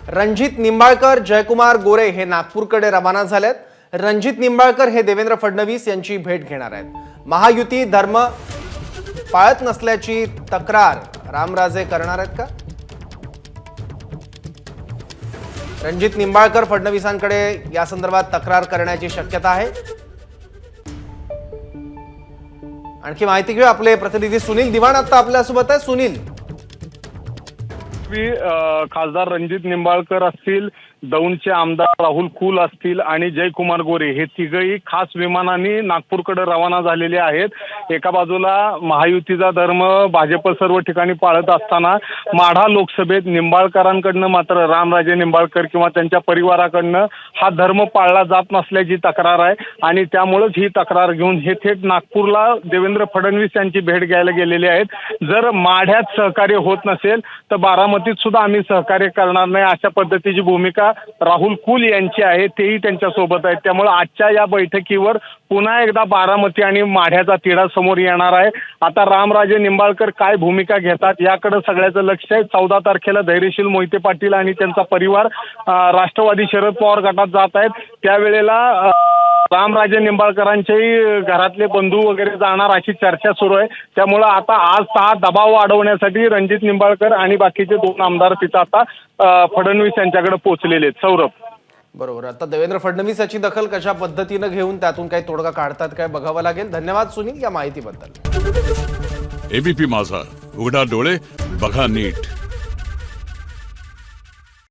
रणजित निंबाळकर, जयकुमार गोरे हे नागपूरकडे रवाना झालेत। रणजित निंबाळकर हे देवेंद्र फडणवीस यांची भेट घेणार आहेत। महायुती धर्म पाळत नसल्याची तक्रार रामराजे करणार आहेत का? रणजित निंबाळकर फडणवीसांकडे या संदर्भात तक्रार करण्याची शक्यता आहे। आणखी माहिती घेऊ, आपले प्रतिनिधी सुनील दिवाण आता आपल्यासोबत आहे। सुनील, खासदार रणजित निंबाळकर असतील, दौंडचे आमदार राहुल कुल असतील आणि जयकुमार गोरे हे तिघही खास विमानाने नागपूरकडे रवाना झालेले आहेत। एका बाजूला महायुतीचा धर्म भाजप सर्व ठिकाणी पाळत असताना माढा लोकसभेत निंबाळकरांकडनं मात्र रामराजे निंबाळकर किंवा त्यांच्या परिवाराकडनं हा धर्म पाळला जात नसल्याची तक्रार आहे आणि त्यामुळेच ही तक्रार घेऊन हे थेट नागपूरला देवेंद्र फडणवीस यांची भेट घ्यायला गेलेले आहेत। जर माढ्यात सहकार्य होत नसेल तर बारामतीत सुद्धा आम्ही सहकार्य करणार नाही अशा पद्धतीची भूमिका राहुल कुल यांची आहे, तेही त्यांच्या सोबत आहेत। त्यामुळे आजच्या या बैठकीवर पुन्हा एकदा बारामती आणि माढ्याचा तिढा समोर येणार आहे। आता रामराजे निंबाळकर काय भूमिका घेतात याकडे सगळ्याचं लक्ष आहे। 14 तारखेला धैर्यशील मोहिते पाटील आणि त्यांचा परिवार राष्ट्रवादी शरद पवार गटात जात आहेत। त्यावेळेला रामराजे निंबाळकरांच्याही घरातले बंधू वगैरे जाणार अशी चर्चा सुरू आहे। त्यामुळे आता आज हा दबाव वाढवण्यासाठी रणजित निंबाळकर आणि बाकीचे 2 आमदार तिथं आता फडणवीस यांच्याकडे पोहोचलेले आहेत। सौरभ, बरोबर। आता देवेंद्र फडणवीस याची दखल कशा पद्धतीने घेऊन त्यातून काही तोडगा काढतात काय बघावं लागेल। धन्यवाद सुनील या माहितीबद्दल। एबीपी माझा, उघडा डोळे बघा नीट।